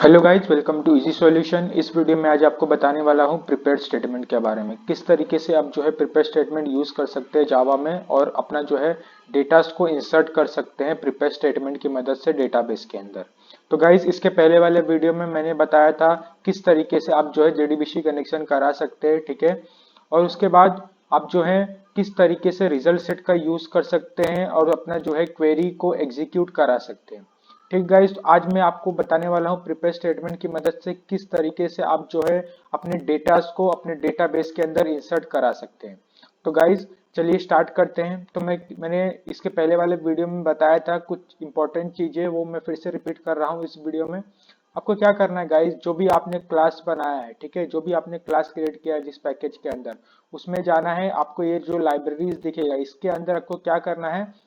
Hello guys, welcome to easy solution. इस video में आज आपको बताने वाला हूँ प्रिपेयर्ड स्टेटमेंट के बारे में। किस तरीके से आप जो है प्रिपेयर्ड स्टेटमेंट यूज कर सकते हैं जावा में और अपना जो है डेटास को इंसर्ट कर सकते हैं प्रिपेयर्ड स्टेटमेंट की मदद से डेटाबेस के अंदर। तो गाइज, इसके पहले वाले वीडियो में मैंने बताया था किस तरीके से आप जो है जेडीबीसी कनेक्शन करा सकते हैं, ठीक है। और उसके बाद आप जो है किस तरीके से रिजल्ट सेट का यूज कर सकते हैं और अपना जो है क्वेरी को एग्जीक्यूट करा सकते हैं। ठीक गाइस, तो आज मैं आपको बताने वाला हूँ प्रिपेयर स्टेटमेंट की मदद से किस तरीके से आप जो है अपने डेटास को अपने डेटाबेस के अंदर इंसर्ट करा सकते हैं। तो गाइस, चलिए स्टार्ट करते हैं। तो मैंने इसके पहले वाले वीडियो में बताया था कुछ इंपॉर्टेंट चीजें, वो मैं फिर से रिपीट कर रहा हूँ इस वीडियो में। आपको क्या करना है गाइस, जो भी आपने क्लास बनाया है, ठीक है, जो भी आपने क्लास क्रिएट किया है जिस पैकेज के अंदर, उसमें जाना है। आपको ये जो लाइब्रेरीज दिखेगा इसके अंदर आपको क्या करना है,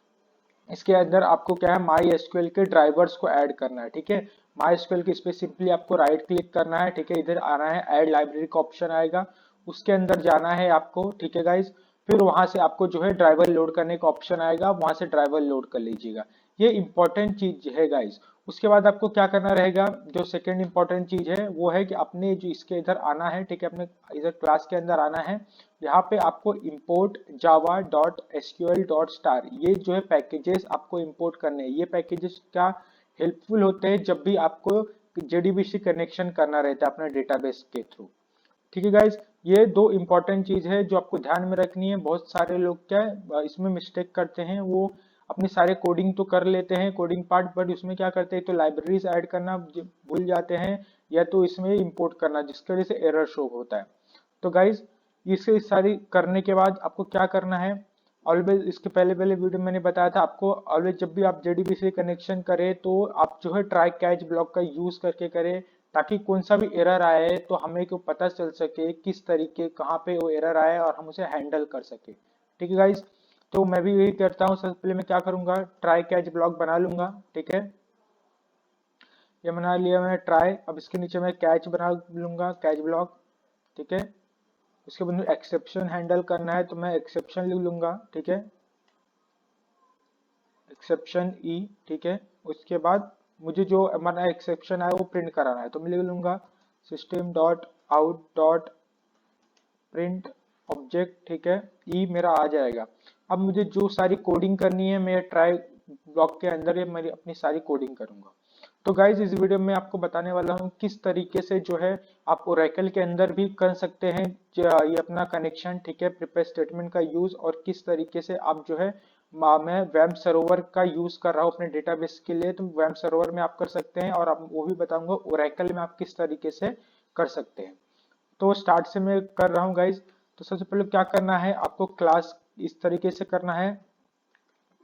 इसके अंदर आपको क्या है, माई एसक्यूएल के ड्राइवर्स को ऐड करना है, ठीक है। माई एसक्यूएल के इस पे सिंपली आपको राइट क्लिक करना है, ठीक है। इधर आना है, ऐड लाइब्रेरी का ऑप्शन आएगा, उसके अंदर जाना है आपको, ठीक है गाइज। फिर वहां से आपको जो है ड्राइवर लोड करने का ऑप्शन आएगा, वहां से ड्राइवर लोड कर लीजिएगा। ये इंपॉर्टेंट चीज है गाइज। उसके बाद आपको क्या करना रहेगा, जो सेकंड इंपॉर्टेंट चीज है वो है कि अपने जो इसके इधर आना है, ठीक है, अपने इधर क्लास के अंदर आना है। यहाँ पे आपको import java.sql.star ये जो है पैकेजेस आपको इंपोर्ट करने हैं। ये पैकेजेस क्या हेल्पफुल होते हैं जब भी आपको जेडीबीसी कनेक्शन करना रहता है अपने डेटाबेस के थ्रू। ठीक है गाइज, ये दो इंपॉर्टेंट चीज है जो आपको ध्यान में रखनी है। बहुत सारे लोग क्या है इसमें मिस्टेक करते हैं, वो अपने सारे कोडिंग तो कर लेते हैं कोडिंग पार्ट, बट उसमें क्या करते हैं तो लाइब्रेरीज ऐड करना भूल जाते हैं, या तो इसमें इंपोर्ट करना, जिसकी वजह से एरर शो होता है। तो गाइज, इससे सारी करने के बाद आपको क्या करना है, ऑलवेज इसके पहले पहले वीडियो में मैंने बताया था आपको, ऑलवेज जब भी आप जेडीबीसी कनेक्शन करें तो आप जो है ट्राई कैच ब्लॉक का यूज करके करें, ताकि कौन सा भी एरर आए तो हमें को पता चल सके किस तरीके कहाँ पे वो एरर आए और हम उसे हैंडल कर सके। ठीक है गाइज, तो मैं भी यही करता हूँ। सबसे पहले मैं क्या करूंगा, ट्राई कैच ब्लॉक बना लूंगा, ठीक है। ये बना लिया मैंने ट्राई। अब इसके नीचे मैं कैच बना लूंगा, कैच ब्लॉक, ठीक है। उसके बाद मुझे एक्सेप्शन हैंडल करना है तो मैं एक्सेप्शन लिख लूंगा, ठीक है, एक्सेप्शन ई, ठीक है। उसके बाद मुझे जो हमारा एक्सेप्शन है वो प्रिंट कराना है तो मैं लिख लूंगा system dot out dot print object, ठीक है। ई मेरा आ जाएगा। अब मुझे जो सारी कोडिंग करनी है मैं ट्राई ब्लॉक के अंदर ये मेरी अपनी सारी कोडिंग करूंगा। तो गाइज, इस वीडियो में आपको बताने वाला हूँ किस तरीके से जो है आप ओरेकल के अंदर भी कर सकते हैं ये अपना कनेक्शन, ठीक है, प्रिपेयर स्टेटमेंट का यूज, और किस तरीके से आप जो है मैं वेब सर्वर का यूज कर रहा हूँ अपने डेटाबेस के लिए, तो वेब सर्वर में आप कर सकते हैं, और आप वो भी बताऊंगा ओरेकल में आप किस तरीके से कर सकते हैं। तो स्टार्ट से मैं कर रहा हूँ गाइज। तो सबसे पहले क्या करना है, आपको क्लास इस तरीके से करना है,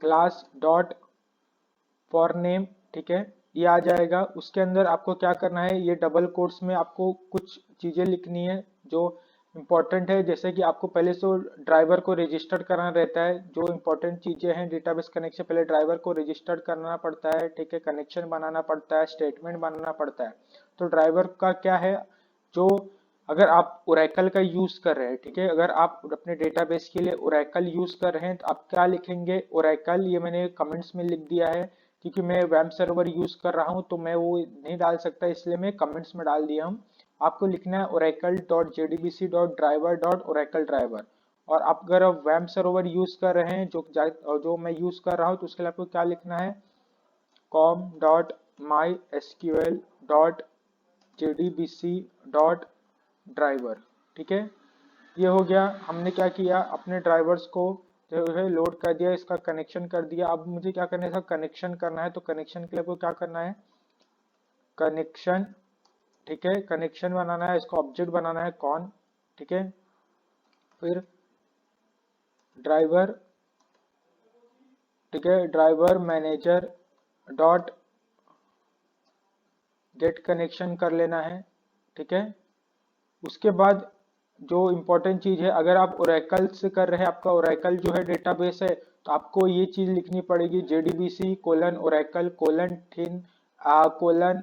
क्लास डॉट फॉर नेम, ठीक है, ये आ जाएगा। उसके अंदर आपको क्या करना है, ये डबल कोट्स में आपको कुछ चीजें लिखनी है जो इंपॉर्टेंट है, जैसे कि आपको पहले से ड्राइवर को रजिस्टर करना रहता है। जो इंपॉर्टेंट चीजें हैं डेटाबेस कनेक्शन, पहले ड्राइवर को रजिस्टर करना पड़ता है, ठीक है, कनेक्शन बनाना पड़ता है, स्टेटमेंट बनाना पड़ता है। तो ड्राइवर का क्या है, जो अगर आप ओरेकल का यूज कर रहे हैं, ठीक है, अगर आप अपने डेटाबेस के लिए ओरेकल यूज कर रहे हैं तो आप क्या लिखेंगे, ओरेकल, ये मैंने कमेंट्स में लिख दिया है क्योंकि मैं वेब सर्वर यूज कर रहा हूं तो मैं वो नहीं डाल सकता, इसलिए मैं कमेंट्स में डाल दिया हूं। आपको लिखना है oracle.jdbc.driver.oracle ड्राइवर। और आप अगर वेब सर्वर यूज कर रहे हैं जो मैं यूज कर रहा हूं तो उसके लिए आपको क्या लिखना है, com.mysql.jdbc.driver, ठीक है। ये हो गया, हमने क्या किया, अपने ड्राइवर्स को जो है लोड कर दिया, इसका कनेक्शन कर दिया। अब मुझे क्या करना है, इसका कनेक्शन करना है, तो कनेक्शन के लिए आपको क्या करना है, कनेक्शन, ठीक है, कनेक्शन बनाना है, इसका ऑब्जेक्ट बनाना है कौन, ठीक है। फिर ड्राइवर, ठीक है, driver manager dot get connection कर लेना है, ठीक है। उसके बाद जो इम्पोर्टेंट चीज है, अगर आप ओरेकल से कर रहे हैं, आपका ओरेकल जो है डेटाबेस है, तो आपको ये चीज लिखनी पड़ेगी, JDBC colon Oracle colon thin colon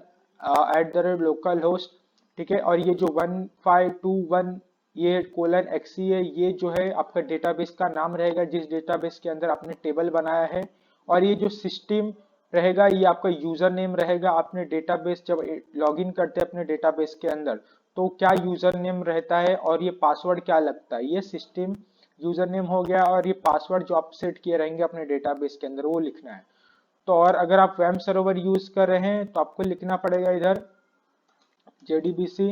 @local host, ठीक है। और ये जो 1521 ये कोलन एक्सी है, ये जो है आपका डेटाबेस का नाम रहेगा जिस डेटाबेस के अंदर आपने टेबल बनाया है। और ये जो सिस्टम रहेगा ये आपका यूजर नेम रहेगा। आपने डेटाबेस जब लॉगिन करते हैं अपने डेटाबेस के अंदर तो क्या यूजर नेम रहता है और ये पासवर्ड क्या लगता है, ये सिस्टम यूजर नेम हो गया और ये पासवर्ड जो आप सेट किए रहेंगे अपने डेटाबेस के अंदर वो लिखना है। तो और अगर आप वेब सर्वर यूज कर रहे हैं तो आपको लिखना पड़ेगा इधर JDBC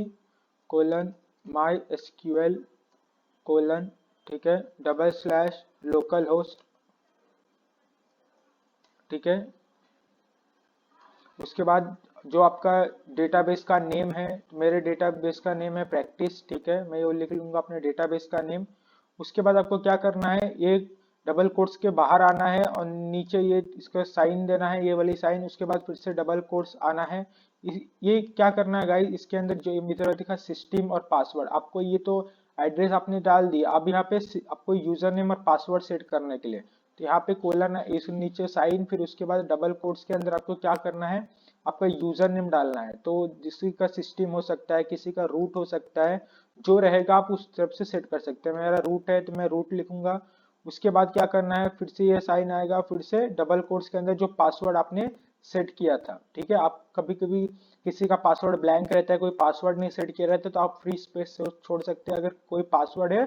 कोलन माई SQL कोलन, ठीक है, /लोकल होस्ट, ठीक है। उसके बाद जो आपका डेटाबेस का नेम है, मेरे डेटाबेस का नेम है प्रैक्टिस, ठीक है, मैं वो लिख लूंगा अपने डेटाबेस का नेम। उसके बाद आपको क्या करना है, ये डबल कोट्स के बाहर आना है और नीचे ये इसका साइन देना है, ये वाली साइन। उसके बाद फिर से डबल कोट्स आना है। ये क्या करना है गाइस, इसके अंदर जो इधर दिखा सिस्टम और पासवर्ड, आपको ये तो एड्रेस आपने डाल दिया, अब यहाँ पे आपको यूजर नेम और पासवर्ड सेट करने के लिए तो यहाँ पे कोलन है, इस नीचे साइन, फिर उसके बाद डबल कोट्स के अंदर आपको क्या करना है, आपका यूजर नेम डालना है। तो किसी का सिस्टम हो सकता है, किसी का रूट हो सकता है, जो रहेगा आप उस तरफ से सेट कर सकते हैं। मेरा रूट है तो मैं रूट लिखूंगा। उसके बाद क्या करना है, फिर से ये साइन आएगा, फिर से डबल कोट्स के अंदर जो पासवर्ड आपने सेट किया था, ठीक है। आप कभी कभी किसी का पासवर्ड ब्लैंक रहता है, कोई पासवर्ड नहीं सेट किया रहता तो आप फ्री स्पेस छोड़ सकते हैं। अगर कोई पासवर्ड है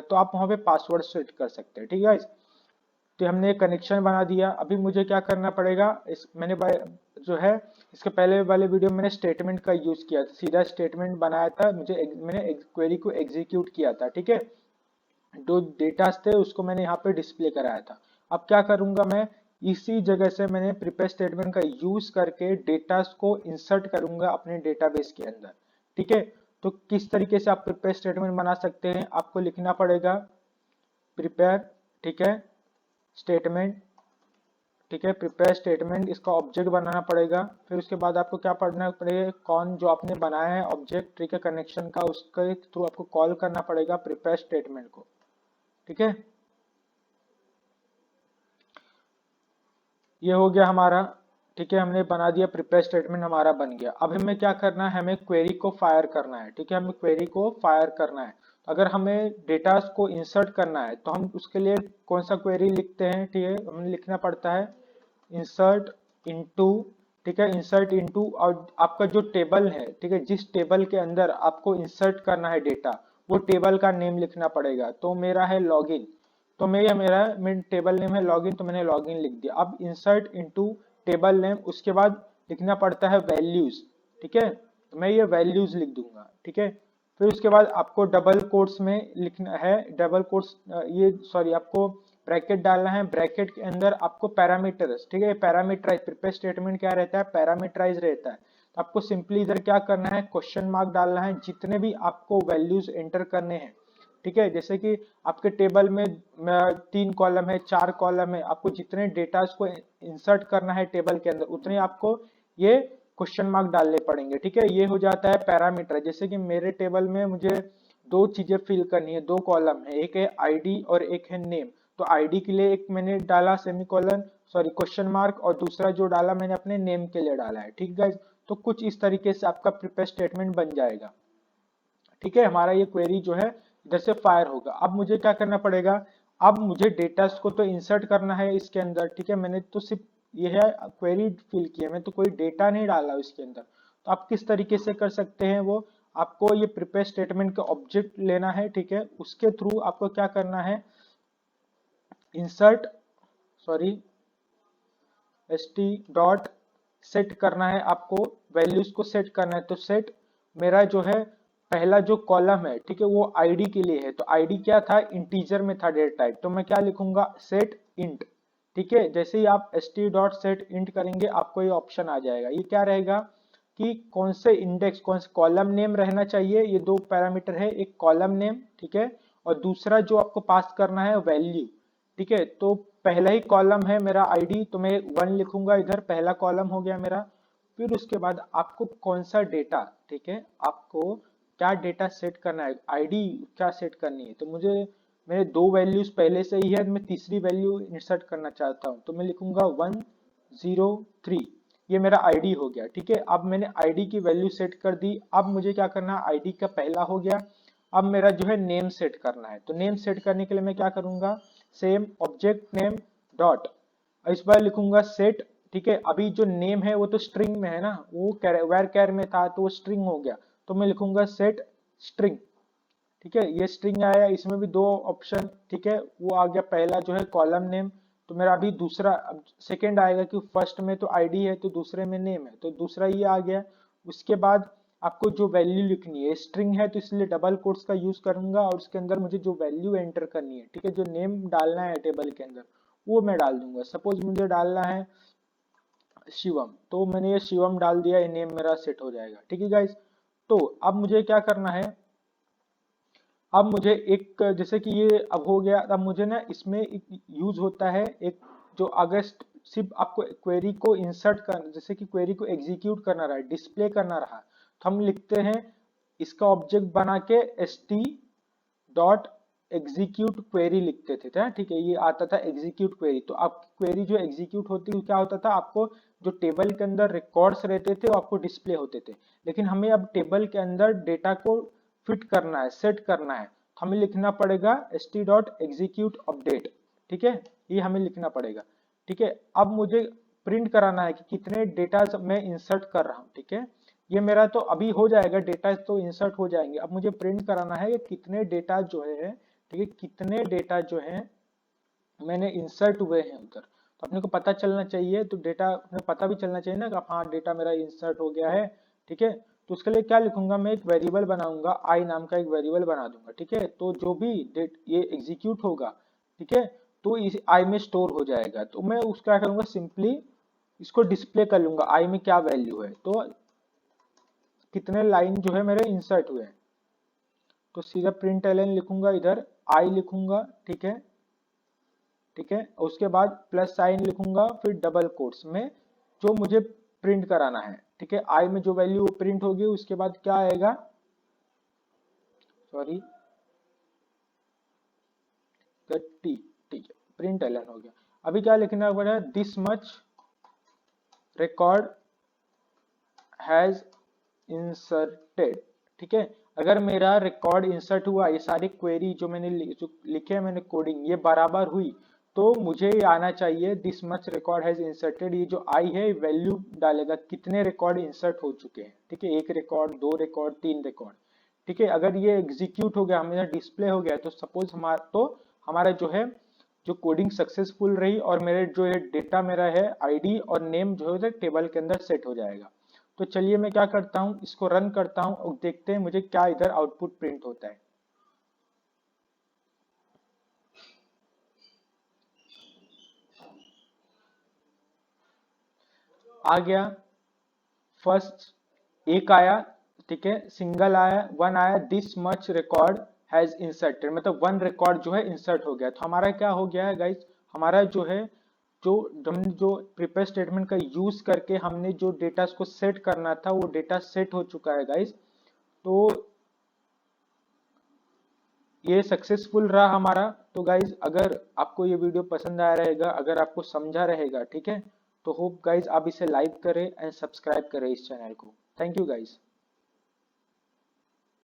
तो आप वहां पे पासवर्ड सेट कर सकते हैं, ठीक है। तो हमने एक कनेक्शन बना दिया। अभी मुझे क्या करना पड़ेगा, इस मैंने जो है इसके पहले वाले वीडियो में मैंने स्टेटमेंट का यूज किया था, सीधा स्टेटमेंट बनाया था, मैंने क्वेरी को एग्जीक्यूट किया था, ठीक है। जो डेटा थे उसको मैंने यहाँ पे डिस्प्ले कराया था। अब क्या करूंगा मैं, इसी जगह से मैंने प्रिपेयर स्टेटमेंट का यूज करके डेटा को इंसर्ट करूंगा अपने डेटाबेस के अंदर, ठीक है। तो किस तरीके से आप प्रिपेयर स्टेटमेंट बना सकते हैं, आपको लिखना पड़ेगा प्रिपेयर, ठीक है, स्टेटमेंट, ठीक है, प्रिपेयर स्टेटमेंट, इसका ऑब्जेक्ट बनाना पड़ेगा। फिर उसके बाद आपको क्या पढ़ना पड़ेगा, कौन जो आपने बनाया है ऑब्जेक्ट, ठीक है, कनेक्शन का, उसके थ्रू आपको कॉल करना पड़ेगा प्रिपेयर स्टेटमेंट को, ठीक है। ये हो गया हमारा, ठीक है, हमने बना दिया, प्रिपेयर स्टेटमेंट हमारा बन गया। अब हमें क्या करना है, हमें क्वेरी को फायर करना है, ठीक है, हमें क्वेरी को फायर करना है। अगर हमें डेटा को इंसर्ट करना है तो हम उसके लिए कौन सा क्वेरी लिखते हैं, ठीक है, हमें लिखना पड़ता है इंसर्ट इनटू, ठीक है, इंसर्ट इनटू, और आपका जो टेबल है, ठीक है, जिस टेबल के अंदर आपको इंसर्ट करना है डेटा, वो टेबल का नेम लिखना पड़ेगा। तो मेरा है लॉगिन, तो मेरा टेबल नेम है लॉगिन, तो मैंने लॉगिन लिख दिया। अब इंसर्ट इनटू टेबल नेम, उसके बाद लिखना पड़ता है वैल्यूज, ठीक है, तो मैं ये वैल्यूज लिख दूंगा, ठीक है। फिर उसके बाद आपको डबल कोट्स में लिखना है, डबल कोट्स ये सॉरी आपको ब्रैकेट डालना है, ब्रैकेट के अंदर आपको पैरामीटर्स, ठीक है, पैरामीटराइज, प्रिपेयर स्टेटमेंट क्या रहता है, पैरामीटराइज रहता है। तो आपको सिंपली इधर क्या करना है, क्वेश्चन मार्क डालना है, जितने भी आपको वैल्यूज एंटर करने हैं, ठीक है। जैसे कि आपके टेबल में 3 कॉलम है, 4 कॉलम है, आपको जितने डेटा को इंसर्ट करना है टेबल के अंदर उतने आपको ये क्वेश्चन मार्क डालने पड़ेंगे, ठीक है। ये हो जाता है पैरामीटर। जैसे कि मेरे टेबल में मुझे दो चीजें फिल करनी है, 2 कॉलम है, एक है आईडी और एक है नेम। तो आईडी के लिए एक मैंने डाला सेमीकोलन, सॉरी क्वेश्चन मार्क, और दूसरा जो डाला मैंने अपने नेम के लिए डाला है, ठीक है। तो कुछ इस तरीके से आपका प्रिपेयर स्टेटमेंट बन जाएगा, ठीक है। हमारा ये क्वेरी जो है इधर से फायर होगा। अब मुझे क्या करना पड़ेगा, अब मुझे डेटा को तो इंसर्ट करना है इसके अंदर, ठीक है, मैंने तो सिर्फ ये है क्वेरी फिल किया, मैं तो कोई डेटा नहीं डाला इसके अंदर। तो आप किस तरीके से कर सकते हैं वो, आपको ये प्रिपेयर स्टेटमेंट का ऑब्जेक्ट लेना है, ठीक है, उसके थ्रू आपको क्या करना है, insert sorry st dot set करना है, आपको वैल्यूज को सेट करना है। तो सेट मेरा जो है पहला जो कॉलम है, ठीक है, वो आईडी के लिए है। तो आईडी क्या था, इंटीजर में था डेटा टाइप, तो मैं क्या लिखूंगा, सेट इंट, ठीक है। जैसे ही आप st डॉट सेट इंट करेंगे आपको ये ऑप्शन आ जाएगा। ये क्या रहेगा कि कौन से इंडेक्स, कौन से कॉलम नेम रहना चाहिए, ये 2 पैरामीटर है, एक कॉलम नेम, ठीक है, और दूसरा जो आपको पास करना है वैल्यू, ठीक है। तो पहला ही कॉलम है मेरा आईडी, तो मैं 1 लिखूंगा इधर, पहला कॉलम हो गया मेरा। फिर उसके बाद आपको कौन सा डेटा, ठीक है, आपको क्या डेटा सेट करना है, आईडी क्या सेट करनी है। तो मुझे मेरे 2 वैल्यूज पहले से ही है, मैं तीसरी वैल्यू इंसर्ट करना चाहता हूँ, तो मैं लिखूंगा 103, ये मेरा आईडी हो गया, ठीक है। अब मैंने आईडी की वैल्यू सेट कर दी। अब मुझे क्या करना है, आईडी का पहला हो गया। अब मेरा जो है नेम सेट करना है, तो नेम सेट करने के लिए मैं क्या करूंगा, सेम ऑब्जेक्ट नेम डॉट, इस बार लिखूंगा सेट, ठीक है। अभी जो नेम है वो तो स्ट्रिंग में है ना, वो वेर कैर में था तो वो स्ट्रिंग हो गया, तो मैं लिखूंगा सेट स्ट्रिंग। ठीक है, ये स्ट्रिंग आया, इसमें भी दो ऑप्शन, ठीक है, वो आ गया। पहला जो है कॉलम नेम, तो मेरा अभी दूसरा, अब सेकेंड आएगा कि फर्स्ट में तो आईडी है तो दूसरे में नेम है, तो दूसरा ये आ गया। उसके बाद आपको जो वैल्यू लिखनी है, स्ट्रिंग है तो इसलिए डबल कोट्स का यूज करूंगा, और उसके अंदर मुझे जो वैल्यू एंटर करनी है, ठीक है, जो नेम डालना है टेबल के अंदर वो मैं डाल दूंगा। सपोज मुझे डालना है शिवम, तो मैंने ये शिवम डाल दिया, ये नेम मेरा सेट हो जाएगा। ठीक है गाइस, तो अब मुझे क्या करना है, अब मुझे एक, जैसे कि ये अब हो गया, अब मुझे ना इसमें यूज होता है एक, जो अगर सिर्फ आपको क्वेरी को इंसर्ट कर, जैसे कि क्वेरी को एग्जीक्यूट करना रहा, डिस्प्ले करना रहा, तो हम लिखते हैं इसका ऑब्जेक्ट बना के st डॉट एग्जीक्यूट क्वेरी लिखते थे, ठीक है, ये आता था एग्जीक्यूट क्वेरी। तो आपकी क्वेरी जो एग्जीक्यूट होती है क्या होता था, आपको जो टेबल के अंदर रिकॉर्ड्स रहते थे वो आपको डिस्प्ले होते थे। लेकिन हमें अब टेबल के अंदर डेटा को फिट करना है, सेट करना है, तो हमें लिखना पड़ेगा st डॉट एग्जीक्यूट अपडेट। ठीक है, ये हमें लिखना पड़ेगा। ठीक है, अब मुझे प्रिंट कराना है कि कितने डेटा मैं इंसर्ट कर रहा हूँ। ठीक है, ये मेरा तो अभी हो जाएगा, डेटा तो इंसर्ट हो जाएंगे। अब मुझे प्रिंट कराना है कि कितने डेटा जो है, ठीक है, कितने डेटा जो है मैंने इंसर्ट हुए हैं उधर। तो अपने को पता चलना चाहिए, तो डेटा पता भी चलना चाहिए ना कि हाँ डेटा मेरा इंसर्ट हो गया है। ठीक है, तो उसके लिए क्या लिखूंगा, मैं एक वेरिएबल बनाऊंगा, आई नाम का एक वेरिएबल बना दूंगा। ठीक है, तो जो भी डेट ये एग्जीक्यूट होगा, ठीक है, तो इस आई में स्टोर हो जाएगा। तो मैं उसका क्या करूंगा, सिंपली इसको डिस्प्ले कर लूंगा आई में क्या वैल्यू है, तो कितने लाइन जो है मेरे इंसर्ट हुए हैं। तो सीधा प्रिंट एलन लिखूंगा, इधर आई लिखूंगा। ठीक है, ठीक है, उसके बाद प्लस साइन लिखूंगा, फिर डबल कोट्स में जो मुझे प्रिंट कराना है। ठीक है, आई में जो वैल्यू प्रिंट होगी उसके बाद क्या आएगा, सॉरी टी, ठीक है, प्रिंट एलन हो गया। अभी क्या लिखना पड़ेगा, this much record has inserted. ठीक है, अगर मेरा रिकॉर्ड इंसर्ट हुआ, ये सारी क्वेरी जो मैंने जो लिखे मैंने कोडिंग, ये बराबर हुई, तो मुझे ये आना चाहिए this much record has inserted. ये जो आई है वैल्यू डालेगा कितने रिकॉर्ड इंसर्ट हो चुके हैं। ठीक है, एक रिकॉर्ड, दो रिकॉर्ड, तीन रिकॉर्ड। ठीक है, अगर ये एग्जीक्यूट हो गया, हमारा डिस्प्ले हो गया, तो सपोज हमारा जो है जो कोडिंग सक्सेसफुल रही, और मेरे जो ये डेटा मेरा है आईडी और नेम जो है टेबल के अंदर सेट हो जाएगा। तो चलिए मैं क्या करता हूँ, इसको रन करता हूँ और देखते हैं मुझे क्या इधर आउटपुट प्रिंट होता है। आ गया, फर्स्ट एक आया, ठीक है, सिंगल आया, वन आया, this much record has inserted, मतलब वन रिकॉर्ड जो है इंसर्ट हो गया। तो हमारा क्या हो गया है गाइस, हमारा जो है जो हमने जो प्रिपेयर स्टेटमेंट का यूज करके हमने जो डेटा को सेट करना था वो डेटा सेट हो चुका है गाइस। तो ये सक्सेसफुल रहा हमारा। तो गाइज अगर आपको ये वीडियो पसंद आया रहेगा, अगर आपको समझा रहेगा, ठीक है, तो होप गाइज आप इसे लाइक करें एंड सब्सक्राइब करें इस चैनल को। Thank you guys.